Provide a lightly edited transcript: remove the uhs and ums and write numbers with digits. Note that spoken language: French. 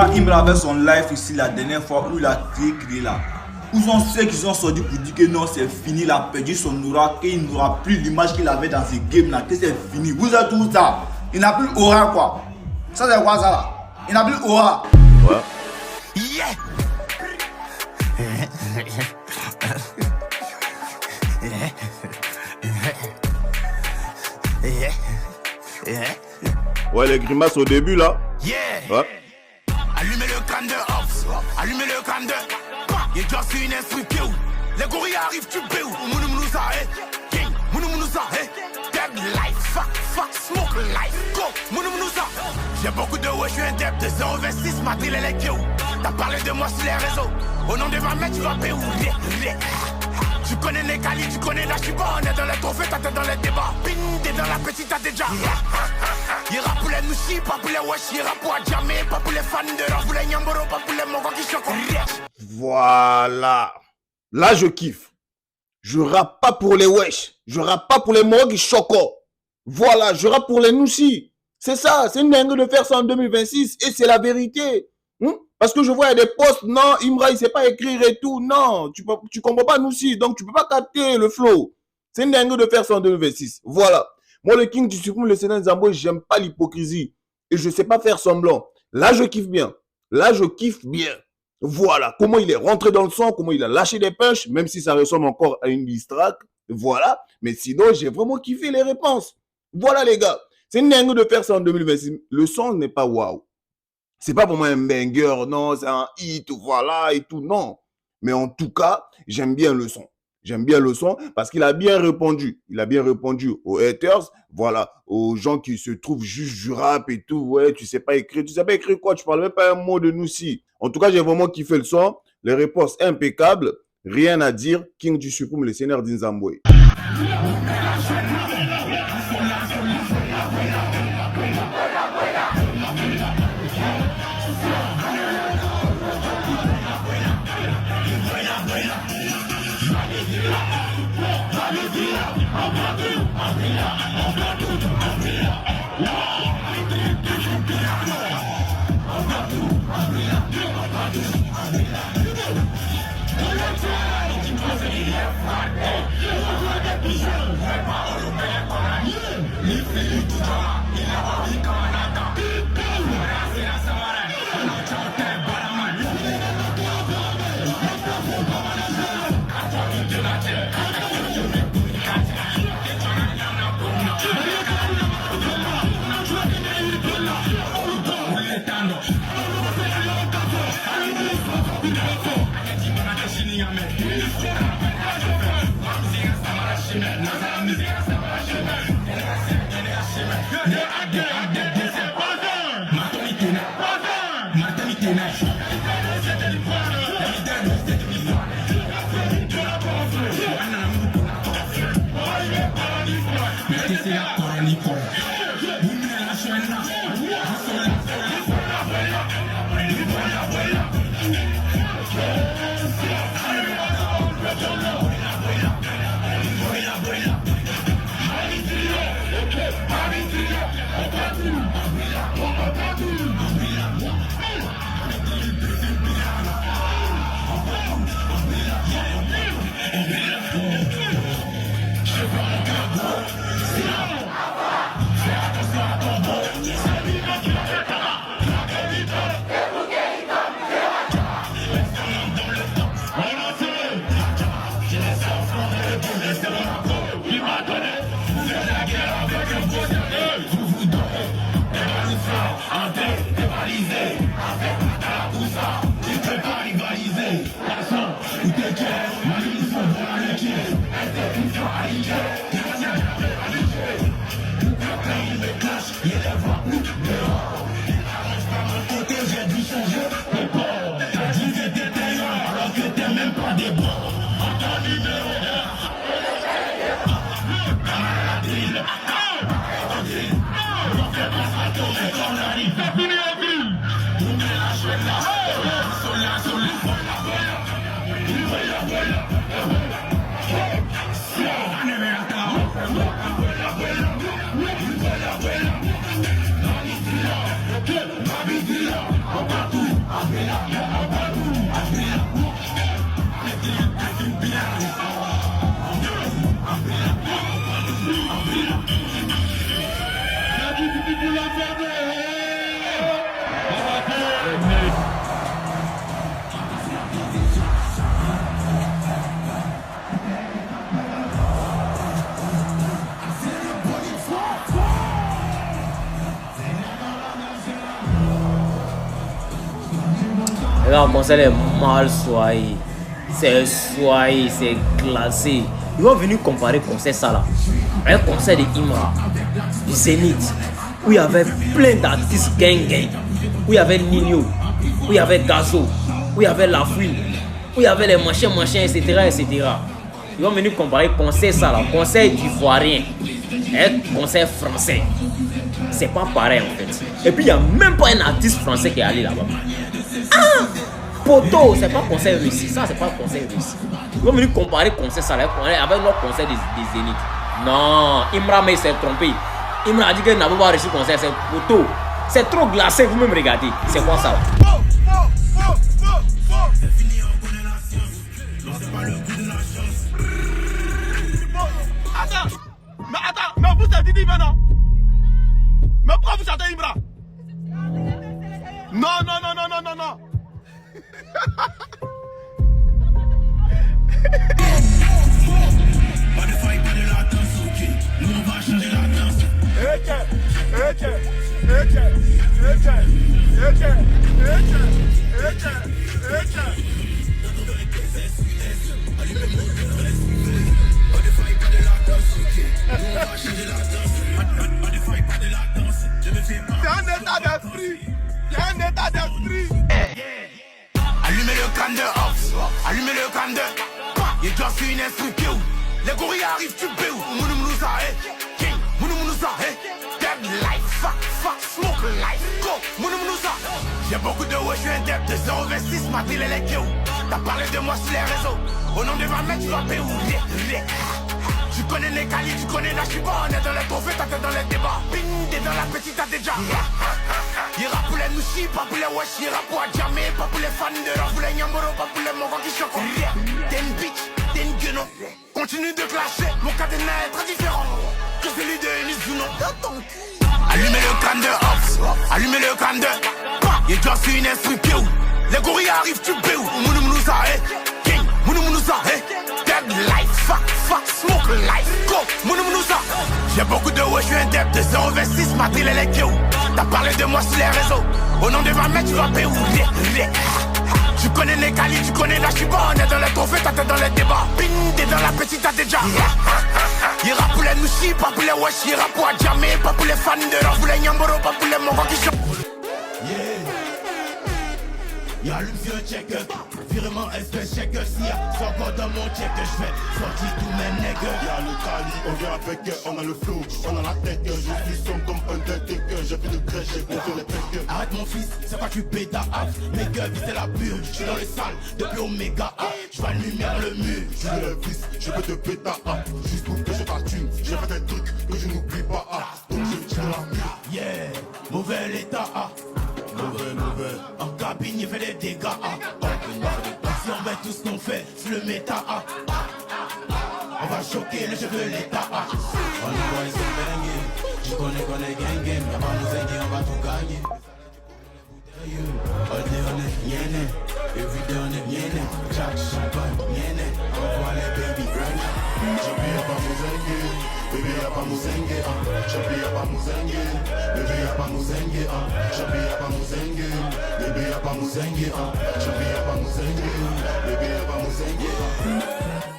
Quand Imra avait son live ici la dernière fois où il a crié là, où sont ceux qui sont sortis pour dire que non, c'est fini, il a perdu son aura, qu'il n'aura plus l'image qu'il avait dans ce game là, que c'est fini. Vous êtes tout ça. Il n'a plus aura quoi. Ça c'est quoi ça là? Il n'a plus aura. Ouais. Yeah. Ouais, les grimaces au début là. Yeah. Ouais. Allumez le crâne de Ops. Allumez le crâne de. Y'a déjà c'est une instruction. Les gorilles arrivent, tu béou. Mounoumounou King. Mounoumounou Dead life. Fuck, smoke life. Go. Mounoumounou J'ai beaucoup de wesh, je suis un dep de 026. Ma drill elle est kill. T'as parlé de moi sur les réseaux. Au nom de ma mère, tu vas payer. Tu connais les Kali, tu connais la Chiba. On est dans les trophées, t'es dans les débats. Pin, t'es dans la petite, t'as déjà. Y'ira pour les Nushi, pas pour les wesh. Y'ira pour Adjamé, pas pour les fans de rap. Pour les Nyamboro, pas pour les Mogo qui choquent. Voilà. Là, je kiffe. Je rappe pas pour les wesh. Je rappe pas pour les Mogi Choco. Voilà, je rappe pour les Nushi. C'est ça, c'est une dingue de faire ça en 2026. Et c'est la vérité. Parce que je vois il y a des posts, non, Imra, il sait pas écrire et tout. Non, tu comprends pas Nushi. Donc, tu peux pas capter le flow. C'est une dingue de faire ça en 2026. Voilà. Moi, le King du Suprême, le Sénat Zambo, j'aime pas l'hypocrisie. Et je sais pas faire semblant. Là, je kiffe bien. Là, je kiffe bien. Voilà. Comment il est rentré dans le son, comment il a lâché des punches, même si ça ressemble encore à une diss track. Voilà. Mais sinon, j'ai vraiment kiffé les réponses. Voilà, les gars. C'est une dingue de faire ça en 2026. Le son n'est pas waouh. C'est pas pour moi un banger, non, c'est un hit, voilà, et tout, non. Mais en tout cas, j'aime bien le son. J'aime bien le son parce qu'il a bien répondu. Il a bien répondu aux haters, voilà, aux gens qui se trouvent juste du rap et tout. Ouais, tu sais pas écrire. Tu sais pas écrire quoi? Tu parles même pas un mot de nous si. En tout cas, j'ai vraiment kiffé le son. Les réponses impeccables. Rien à dire. King du Suprême, le Seigneur d'Inzamboué. Regarde, mon concert est mal soigné. C'est soigné, c'est classé. Ils vont venir comparer concert ça là. Un concert de Imra, du Zénith, où il y avait plein d'artistes gang, où il y avait Nino, où il y avait Gazo, où il y avait La Fouine, où il y avait les machins, etc., etc. Ils vont venir comparer concert ça là, concert d'ivoirien, un concert français. C'est pas pareil en fait. Et puis il n'y a même pas un artiste français qui est allé là-bas. Ah! Poto, c'est pas concert réussi, ça c'est pas concert réussi. Ils vont venir comparer concert ça là avec notre concert des Zénith. Non, Imra mais s'est trompé. Imra a dit qu'il n'avait pas reçu concert, c'est Poto. C'est trop glacé, vous-même regardez. C'est quoi ça là? Attends, mais vous êtes dit maintenant. Mais pourquoi vous chantez Imra? Non. Pas de faille, pas de latence, ok. Nous on va changer la danse. Allumez le crâne de Ops, allumez le crâne de il doit sur une instruction. Les gorilles arrivent, tu peux. Mounoumouza, King, Mounoumouza, Dead life, fuck, smoke life, go, Mounoumouza. J'ai beaucoup de wesh, je suis un dep de 026, ma ville elle est que où. T'as parlé de moi sur les réseaux. Au nom de ma mère, tu vas payer où. Tu connais les qualités, tu connais la chiba. On est dans les trophées, t'as dans les débats. Ping, t'es dans la petite, t'as déjà. Y'ira pour les nouchis, pas pour les wesh. Y'ira pour Adjamé, pas pour les fans de rap. Pour les Nyamboro, pas pour les mogos qui choquent. T'es une bitch, t'es une guenon. Continue de clasher, mon cadenas est très différent que celui de Mizuno. Allumez le crâne de Ops, allumez le crâne de il doit sur une instruction. Les gorilles arrivent, tu peux. Mounoumouza, King, Mounoumouza, Dead life, fuck, smoke life, go, Mounoumouza. J'ai beaucoup de wesh, je suis un dep de 026, ma ville elle est que où. T'as parlé de moi sur les réseaux. Au nom de ma mère, tu vas payer où. Tu connais les qualités, tu connais la chiba. On est dans les trophées, t'as dans les débats. Ping, t'es dans la petite, t'as déjà. Y'ira pour les nouchis, pas pour les wesh. Y'ira pour Adjamé, pas pour les fans de rap. Pour les Nyamboro, pas pour les mogos qui chantent. Y'a allume sur un check, virement espèce check. S'il y a 100 encore dans mon check, je fais sortir tous mes nègres. Y'a le Cali, on vient avec, on a le flow, on a la tête. Je suis sombre comme un détecteur, j'ai plus de crèche, j'ai compté les pecs. Arrête mon fils, c'est pas tu pètes ta hâte. Mes gueules, c'est la pure, je suis dans les salles depuis Omega. Je vois une lumière dans le mur. Je suis le fils, je peux te péter ta hâte. Juste pour que je t'attune, j'ai fait des trucs que je n'oublie pas. Donc je tire la mur. Yeah, mauvais l'état. Mauvais. En cabine, il fait des dégâts. Si on met tout ce qu'on fait sur le méta. On va choquer les cheveux l'état. On y voit, ils sont baignés. Tu connais gang. Y'a pas nous aider, on va tout gagner. All day on est yéné. Every day on est yéné. Jack champagne yéné. On voit les baby right now. Chapi y'a pas mouzengue, bébé y'a pas mouzengue. Chapi y'a pas mouzengue, bébé y'a pas mouzengue. Chapi y'a pas mouzengue, bébé y'a pas mouzengue. Chapi y'a pas mouzengue, bébé y'a pas mouzengue.